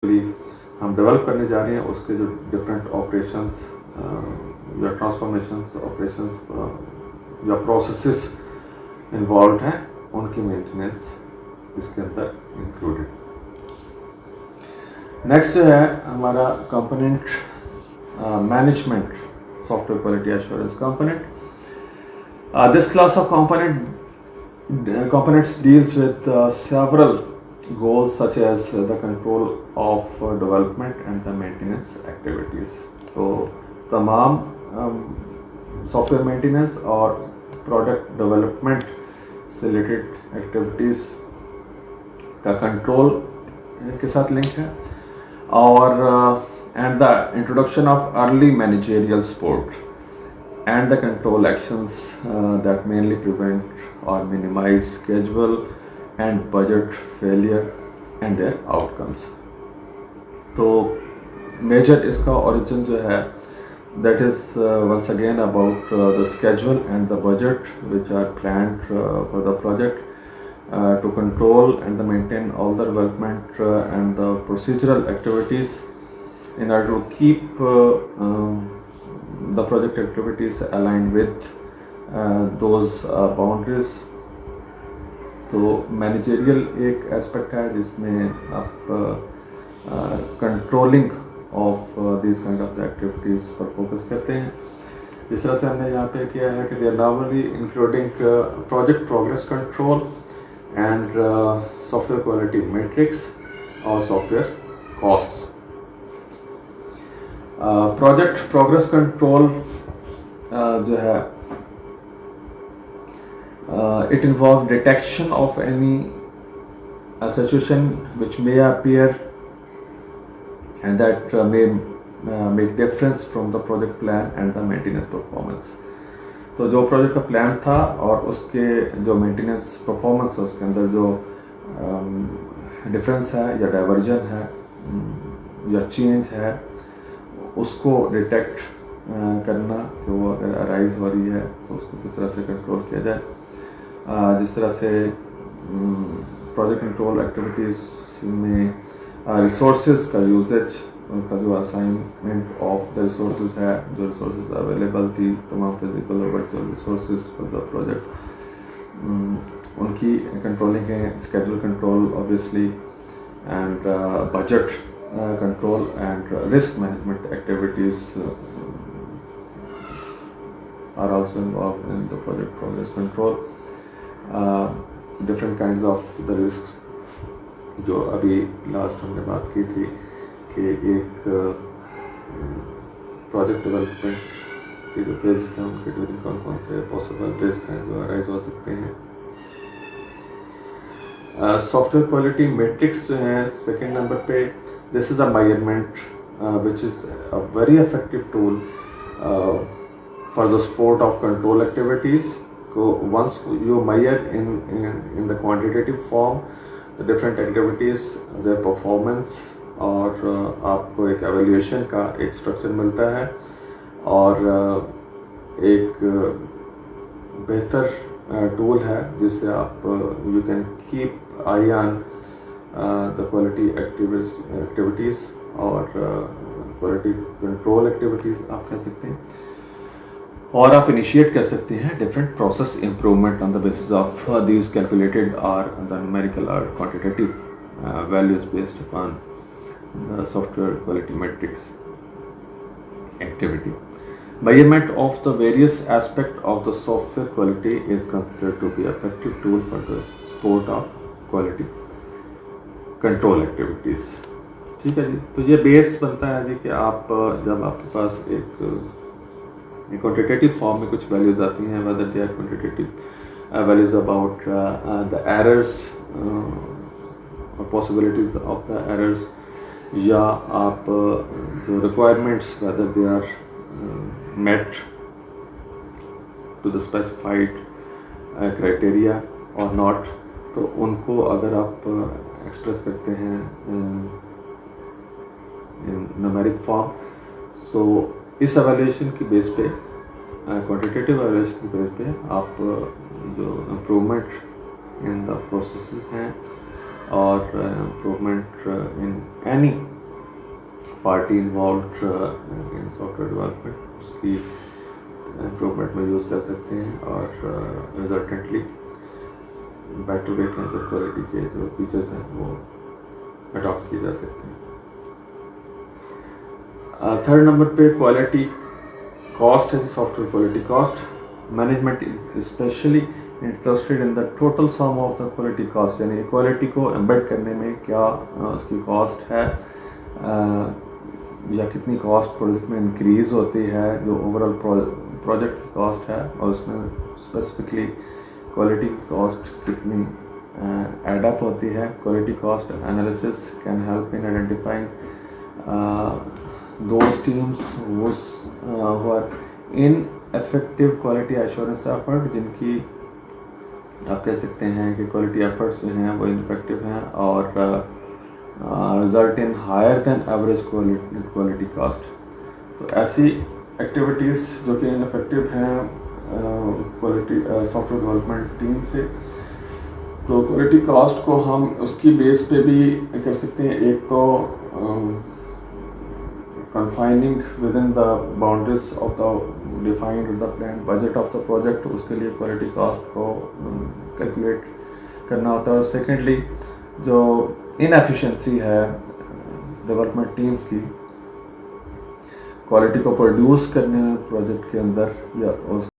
हम डेवलप करने जा रहे हैं उसके जो डिफरेंट ऑपरेशंस या ट्रांसफॉर्मेशंस ऑपरेशंस या प्रोसेसेस इन्वॉल्व हैं उनकी मेंटेनेंस इसके अंदर इंक्लूडेड। नेक्स्ट जो है हमारा component management software quality assurance component. This class of components deals with several goals such as the control of development and the maintenance activities. तो तमाम सॉफ्टवेयर मेंटेनेंस और प्रोडक्ट डेवलपमेंट से related activities का control के साथ link है और and the introduction of early managerial support and the control actions that mainly prevent or minimize schedule and budget failure and their outcomes. तो major इसका origin जो है that is once again about the schedule and the budget which are planned for the project to control and maintain all the development and the procedural activities in order to keep the project activities aligned with those boundaries. तो managerial एक aspect है जिसमें आप controlling of this kind of the activities पर focus करते हैं। जिस तरह से हमने यहाँ पे किया है कि they are normally including project progress control and software quality metrics और software costs. Project progress control जो है it involves detection of any situation which may appear and that may make difference from the project plan and the maintenance performance. तो जो project का plan था और उसके जो मेंटेनेंस परफॉर्मेंस है उसके अंदर जो डिफरेंस है या डाइवर्जन है या चेंज है उसको डिटेक्ट करना कि वो अगर अराइज हो रही है तो उसको किस तरह से कंट्रोल किया जाए। जिस तरह से प्रोजेक्ट कंट्रोल एक्टिविटीज़ में रिसोर्सेज का यूजेज का जो असाइनमेंट ऑफ द रिसोर्सेज है, जो रिसोर्सेज अवेलेबल थी तमाम फिजिकल और virtual resources for the project उनकी कंट्रोलिंग है, schedule control obviously and budget control and risk management activities are also involved in the project progress control. Different kinds of the risks जो अभी last हमने बात की थी कि एक प्रोजेक्ट डेवलपमेंट के जो फेजेस हैं उनके ड्यूरिंग कौन कौन से पॉसिबल रिस्क हैं जो अराइज हो सकते हैं। सॉफ्टवेयर क्वालिटी मैट्रिक्स जो है सेकेंड नंबर पे, this is a measurement which is a very effective tool for the support of control activities. So once you measure in the quantitative form the different activities, their performance और आपको एक evaluation का एक structure मिलता है और एक बेहतर tool है जिससे आप you can keep eye on the quality activities और quality control activities आप कह सकते हैं और आप इनिशिएट कर सकते हैं different process improvement on the basis of these calculated or the numerical or quantitative values based upon the software quality metrics activity. Measurement of the various aspects of the software quality is considered to be an effective tool for the support of quality control activities. ठीक है जी, तो ये base बनता है जी कि आप जब आपके पास एक क्वांटिटेटिव फॉर्म में कुछ वैल्यूज आती हैं, whether they are quantitative values about the errors और पॉसिबिलिटीज ऑफ द एरर्स, या आप जो requirements whether they are met to the specified criteria और नॉट, तो उनको अगर आप एक्सप्रेस करते हैं इन न्यूमेरिक फॉर्म, सो इस एवेल्यूएशन की बेस पे क्वांटिटेटिव एवेल्यूएशन की बेस पे आप जो इम्प्रूवमेंट इन द प्रोसेसेस हैं और improvement in any party involve in software development उसकी इम्प्रूवमेंट में यूज़ कर सकते हैं और रिजल्टेंटली बेटर वे के अंदर क्वालिटी के जो फीचर्स हैं वो अडॉप्ट किए जा सकते हैं। थर्ड नंबर पे क्वालिटी कॉस्ट है। Software quality cost management is specially interested in the total sum of the quality cost, यानी क्वालिटी को एम्बेड करने में क्या उसकी कॉस्ट है या कितनी कॉस्ट प्रोजेक्ट में इंक्रीज़ होती है, जो ओवरऑल प्रोजेक्ट की कॉस्ट है, और उसमें स्पेसिफिकली क्वालिटी की कॉस्ट कितनी एड अप होती है। Quality cost analysis can help in identifying those teams who are ineffective quality assurance effort, जिनकी आप कह सकते हैं कि क्वालिटी एफर्ट्स जो हैं वो इनफेक्टिव हैं और result in higher than average quality cost. तो ऐसी एक्टिविटीज़ जो कि इनफेक्टिव हैं क्वालिटी सॉफ्टवेयर डेवलपमेंट टीम से, तो क्वालिटी कॉस्ट को हम उसकी बेस पे भी कर सकते हैं। एक तो confining within the boundaries of the defined the planned budget of the project, उसके लिए क्वालिटी कॉस्ट को कैलकुलेट करना होता है। और सेकेंडली जो इनएफिशिएंसी है डेवलपमेंट टीम्स की क्वालिटी को प्रोड्यूस करने में प्रोजेक्ट के अंदर या उस